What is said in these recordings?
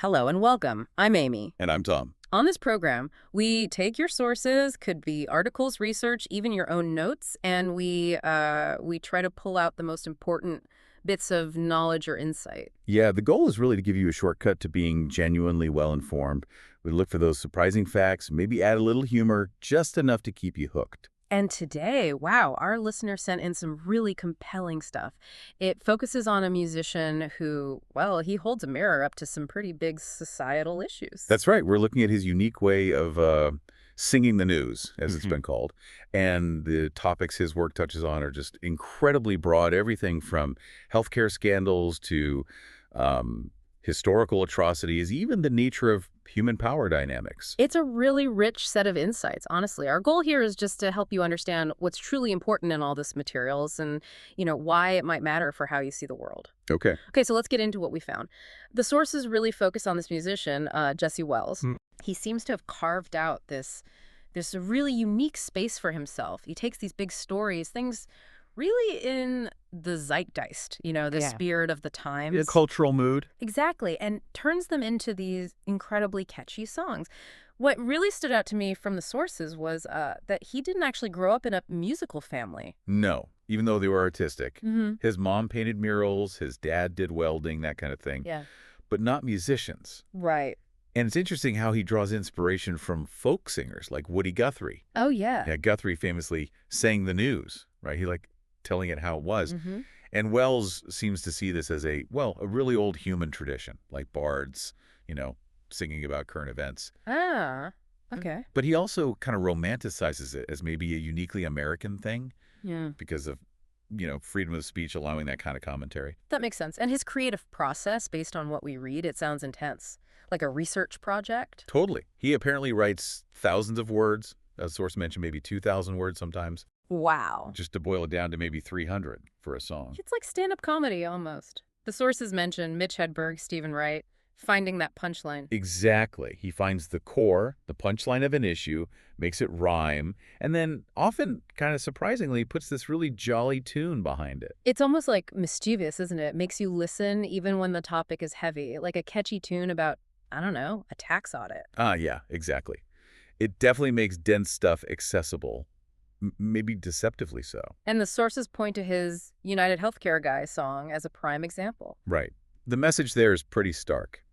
Hello and welcome. I'm Amy. And I'm Tom. On this program, we take your sources, could be articles, research, even your own notes, and we try to pull out the most important bits of knowledge or insight. Yeah, the goal is really to give you a shortcut to being genuinely well-informed. We look for those surprising facts, maybe add a little humor, just enough to keep you hooked. And today, wow, our listener sent in some really compelling stuff. It focuses on a musician who, well, he holds a mirror up to some pretty big societal issues. That's right. We're looking at his unique way of singing the news, as it's Mhm. been called. And the topics his work touches on are just incredibly broad, everything from healthcare scandals to historical atrocities, even the nature of human power dynamics. It's a really rich set of insights, honestly. Our goal here is just to help you understand what's truly important in all this materials and, why it might matter for how you see the world. Okay. Okay, so let's get into what we found. The sources really focus on this musician, Jesse Wells. He seems to have carved out this really unique space for himself. He takes these big stories, things really in the zeitgeist, the Yeah. spirit of the times. The cultural mood. Exactly, and turns them into these incredibly catchy songs. What really stood out to me from the sources was that he didn't actually grow up in a musical family. No, even though they were artistic. Mm-hmm. His mom painted murals, his dad did welding, that kind of thing, Yeah. but not musicians. Right. And it's interesting how he draws inspiration from folk singers like Woody Guthrie. Oh, yeah. Yeah, Guthrie famously sang the news, right? He liked telling it how it was. Mm-hmm. And Wells seems to see this as a really old human tradition, like bards, singing about current events. Ah, okay. But he also kind of romanticizes it as maybe a uniquely American thing Yeah. because of, freedom of speech allowing that kind of commentary. That makes sense. And his creative process, based on what we read, it sounds intense. Like a research project. Totally. He apparently writes thousands of words. A source mentioned maybe 2,000 words sometimes, Wow. just to boil it down to maybe 300 for a song. It's like stand-up comedy, almost. The sources mention Mitch Hedberg, Stephen Wright, finding that punchline. Exactly. He finds the core, the punchline of an issue, makes it rhyme, and then often, kind of surprisingly, puts this really jolly tune behind it. It's almost like mischievous, isn't it? It makes you listen even when the topic is heavy. Like a catchy tune about, I don't know, a tax audit. Ah, yeah, exactly. It definitely makes dense stuff accessible, maybe deceptively so. And the sources point to his United Healthcare Guy song as a prime example. Right. The message there is pretty stark.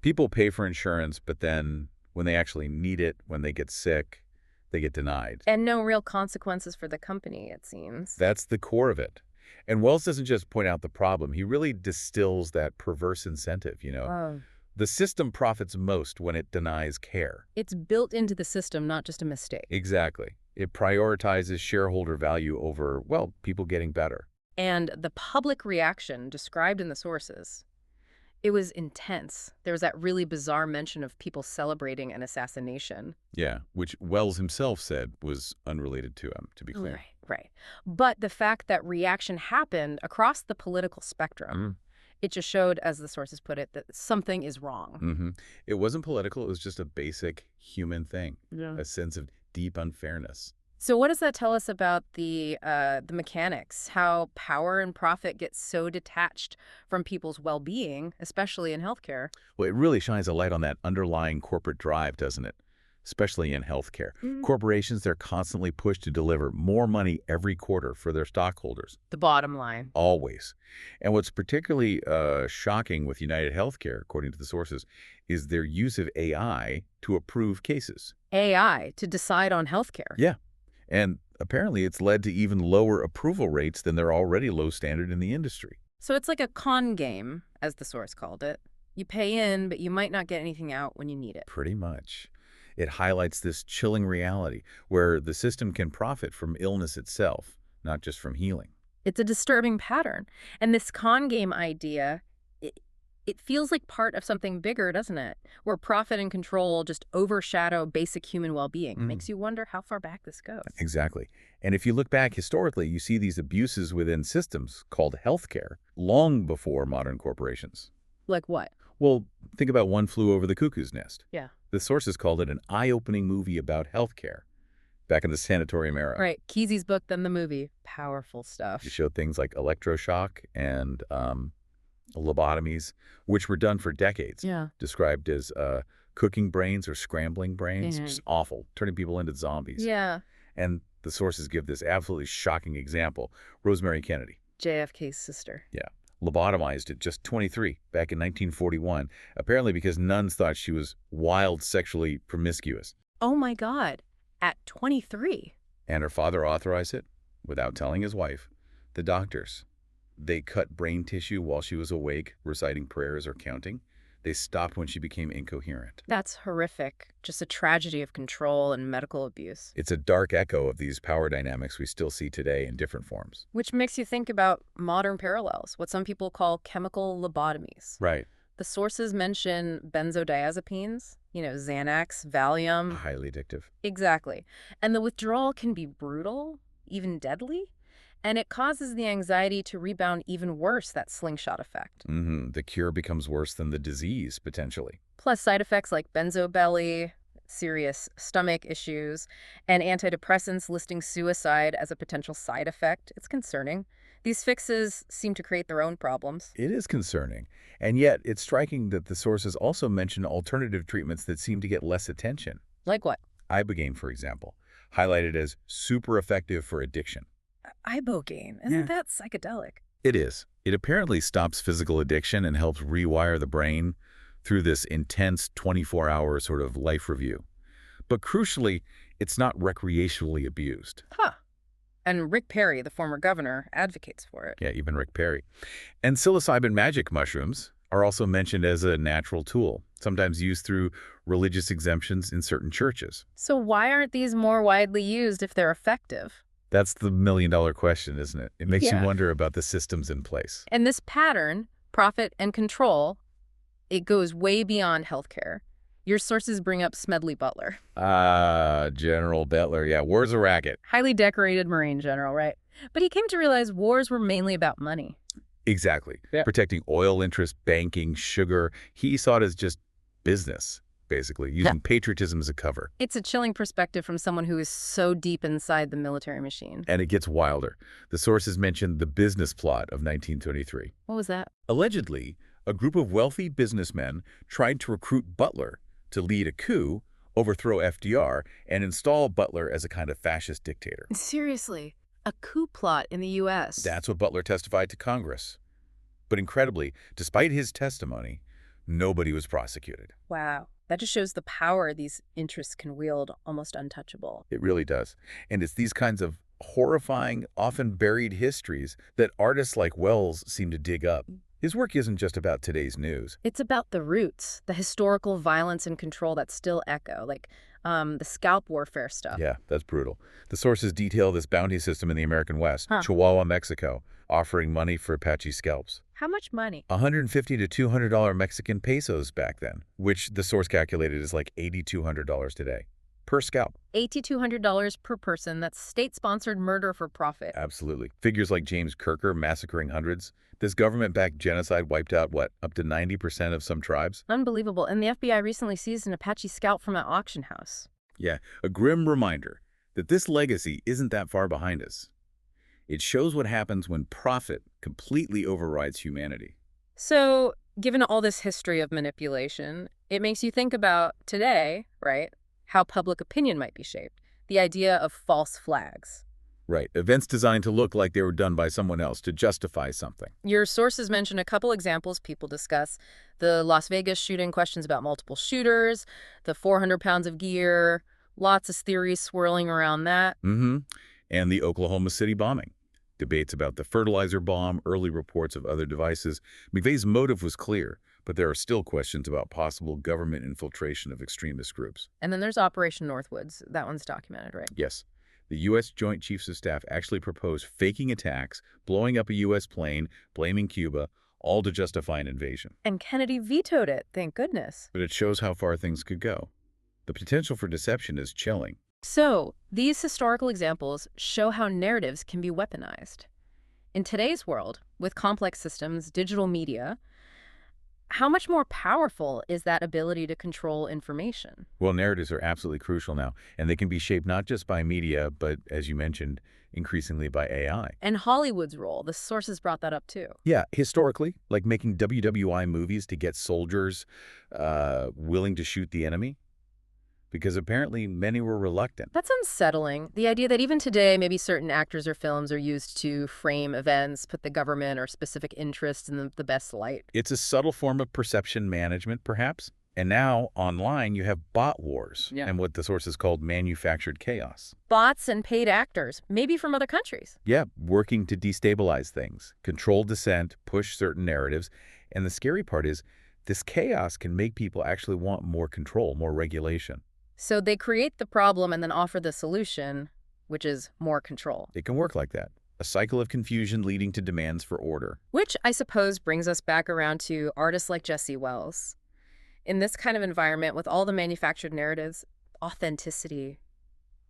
People pay for insurance, but then when they actually need it, when they get sick, they get denied. And no real consequences for the company, it seems. That's the core of it. And Wells doesn't just point out the problem. He really distills that perverse incentive, Oh. The system profits most when it denies care. It's built into the system, not just a mistake. Exactly. It prioritizes shareholder value over, people getting better. And the public reaction described in the sources, it was intense. There was that really bizarre mention of people celebrating an assassination. Yeah, which Wells himself said was unrelated to him, to be clear. Right. But the fact that reaction happened across the political spectrum, it just showed, as the sources put it, that something is wrong. It wasn't political. It was just a basic human thing, Yeah. a sense of deep unfairness. So what does that tell us about the mechanics, how power and profit get so detached from people's well-being, especially in healthcare? Well, it really shines a light on that underlying corporate drive, doesn't it? Especially in healthcare. Corporations, they're constantly pushed to deliver more money every quarter for their stockholders. The bottom line. Always. And what's particularly shocking with United Healthcare, according to the sources, is their use of AI to approve cases. AI to decide on healthcare. Yeah. And apparently it's led to even lower approval rates than their already low standard in the industry. So it's like a con game, as the source called it. You pay in, but you might not get anything out when you need it. Pretty much. It highlights this chilling reality where the system can profit from illness itself, not just from healing. It's a disturbing pattern. And this con game idea, it feels like part of something bigger, doesn't it? Where profit and control just overshadow basic human well-being. Makes you wonder how far back this goes. Exactly. And if you look back historically, you see these abuses within systems called healthcare long before modern corporations. Like what? Well, think about One Flew Over the Cuckoo's Nest. Yeah. The sources called it an eye-opening movie about healthcare back in the sanatorium era. Right. Kesey's book, then the movie. Powerful stuff. It showed things like electroshock and Lobotomies, which were done for decades, Yeah. described as cooking brains or scrambling brains. Mhm. Just awful, turning people into zombies. Yeah. And the sources give this absolutely shocking example. Rosemary Kennedy. JFK's sister. Yeah. Lobotomized at just 23 back in 1941, apparently because nuns thought she was wild, sexually promiscuous. Oh my God. At 23. And her father authorized it without telling his wife. The doctors, they cut brain tissue while she was awake, reciting prayers or counting. They stopped when she became incoherent. That's horrific. Just a tragedy of control and medical abuse. It's a dark echo of these power dynamics we still see today in different forms. Which makes you think about modern parallels, what some people call chemical lobotomies. Right. The sources mention benzodiazepines, Xanax, Valium. Highly addictive. Exactly. And the withdrawal can be brutal, even deadly. And it causes the anxiety to rebound even worse, that slingshot effect. The cure becomes worse than the disease, potentially. Plus side effects like benzo belly, serious stomach issues, and antidepressants listing suicide as a potential side effect. It's concerning. These fixes seem to create their own problems. It is concerning. And yet, it's striking that the sources also mention alternative treatments that seem to get less attention. Like what? Ibogaine, for example, highlighted as super effective for addiction. Ibogaine. Isn't that psychedelic? It is. It apparently stops physical addiction and helps rewire the brain through this intense 24-hour sort of life review. But crucially, it's not recreationally abused. Huh. And Rick Perry, the former governor, advocates for it. Yeah, even Rick Perry. And psilocybin magic mushrooms are also mentioned as a natural tool, sometimes used through religious exemptions in certain churches. So why aren't these more widely used if they're effective? That's the million-dollar question, isn't it? It makes you Yeah. wonder about the systems in place. And this pattern, profit and control, it goes way beyond healthcare. Your sources bring up Smedley Butler. General Butler. Yeah, war's a racket. Highly decorated Marine general, right? But he came to realize wars were mainly about money. Exactly. Yeah. Protecting oil interests, banking, sugar. He saw it as just business, basically, using patriotism as a cover. It's a chilling perspective from someone who is so deep inside the military machine. And it gets wilder. The sources mentioned the business plot of 1923. What was that? Allegedly, a group of wealthy businessmen tried to recruit Butler to lead a coup, overthrow FDR, and install Butler as a kind of fascist dictator. Seriously, a coup plot in the U.S. That's what Butler testified to Congress. But incredibly, despite his testimony, nobody was prosecuted. Wow. That just shows the power these interests can wield, almost untouchable. It really does. And it's these kinds of horrifying, often buried histories that artists like Wells seem to dig up. His work isn't just about today's news. It's about the roots, the historical violence and control that still echo, like the scalp warfare stuff. Yeah, that's brutal. The sources detail this bounty system in the American West, Huh. Chihuahua, Mexico, offering money for Apache scalps. How much money? $150 to $200 Mexican pesos back then, which the source calculated is like $8,200 today, per scalp. $8,200 per person. That's state-sponsored murder for profit. Absolutely. Figures like James Kirker massacring hundreds. This government-backed genocide wiped out, what, up to 90% of some tribes? Unbelievable. And the FBI recently seized an Apache scalp from an auction house. Yeah, a grim reminder that this legacy isn't that far behind us. It shows what happens when profit completely overrides humanity. So, given all this history of manipulation, it makes you think about today, right? How public opinion might be shaped. The idea of false flags. Right, events designed to look like they were done by someone else to justify something. Your sources mention a couple examples people discuss. The Las Vegas shooting, questions about multiple shooters, the 400 pounds of gear, lots of theories swirling around that. And the Oklahoma City bombing. Debates about the fertilizer bomb, early reports of other devices. McVeigh's motive was clear, but there are still questions about possible government infiltration of extremist groups. And then there's Operation Northwoods. That one's documented, right? Yes. The U.S. Joint Chiefs of Staff actually proposed faking attacks, blowing up a U.S. plane, blaming Cuba, all to justify an invasion. And Kennedy vetoed it, thank goodness. But it shows how far things could go. The potential for deception is chilling. So, these historical examples show how narratives can be weaponized. In today's world, with complex systems, digital media, how much more powerful is that ability to control information? Well, narratives are absolutely crucial now, and they can be shaped not just by media, but, as you mentioned, increasingly by AI. And Hollywood's role, the sources brought that up too. Yeah, historically, like making WWI movies to get soldiers willing to shoot the enemy, because apparently many were reluctant. That's unsettling. The idea that even today, maybe certain actors or films are used to frame events, put the government or specific interests in the best light. It's a subtle form of perception management, perhaps. And now, online, you have bot wars and what the sources called manufactured chaos. Bots and paid actors, maybe from other countries. Yeah, working to destabilize things, control dissent, push certain narratives. And the scary part is, this chaos can make people actually want more control, more regulation. So they create the problem and then offer the solution, which is more control. It can work like that. A cycle of confusion leading to demands for order. Which, I suppose, brings us back around to artists like Jesse Wells. In this kind of environment, with all the manufactured narratives, authenticity,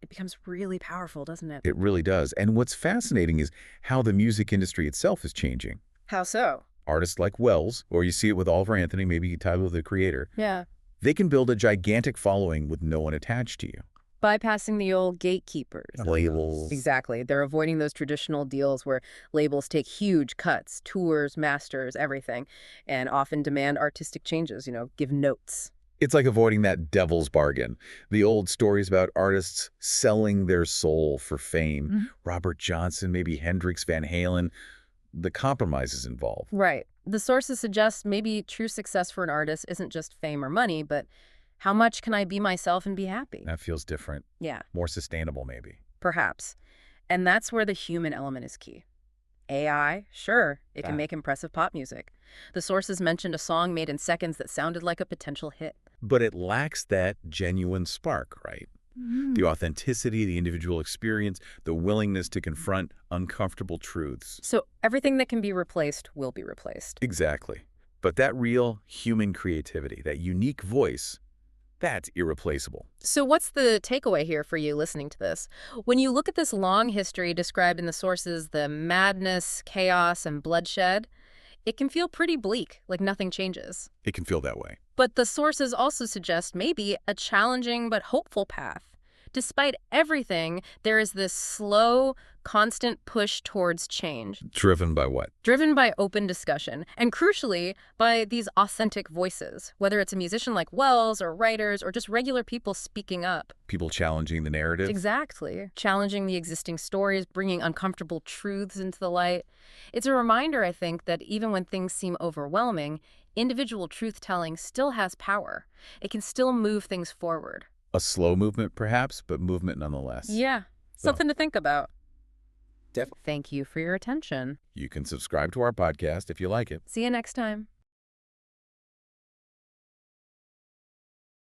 it becomes really powerful, doesn't it? It really does. And what's fascinating is how the music industry itself is changing. How so? Artists like Wells, or you see it with Oliver Anthony, maybe Tyler, the Creator, Yeah. they can build a gigantic following with no one attached to you. Bypassing the old gatekeepers. Labels. Exactly. They're avoiding those traditional deals where labels take huge cuts, tours, masters, everything, and often demand artistic changes, give notes. It's like avoiding that devil's bargain. The old stories about artists selling their soul for fame. Robert Johnson, maybe Hendrix, Van Halen. The compromises involved. Right. The sources suggest maybe true success for an artist isn't just fame or money, but how much can I be myself and be happy? That feels different. Yeah. More sustainable, maybe. Perhaps. And that's where the human element is key. AI, sure, it can make impressive pop music. The sources mentioned a song made in seconds that sounded like a potential hit. But it lacks that genuine spark, right? The authenticity, the individual experience, the willingness to confront uncomfortable truths. So everything that can be replaced will be replaced. Exactly. But that real human creativity, that unique voice, that's irreplaceable. So what's the takeaway here for you listening to this? When you look at this long history described in the sources, the madness, chaos, and bloodshed, it can feel pretty bleak, like nothing changes. It can feel that way. But the sources also suggest maybe a challenging but hopeful path. Despite everything, there is this slow, constant push towards change. Driven by what? Driven by open discussion, and crucially, by these authentic voices, whether it's a musician like Wells or writers or just regular people speaking up. People challenging the narrative? Exactly. Challenging the existing stories, bringing uncomfortable truths into the light. It's a reminder, I think, that even when things seem overwhelming, individual truth-telling still has power. It can still move things forward. A slow movement, perhaps, but movement nonetheless. Yeah, something to think about. Definitely. Thank you for your attention. You can subscribe to our podcast if you like it. See you next time.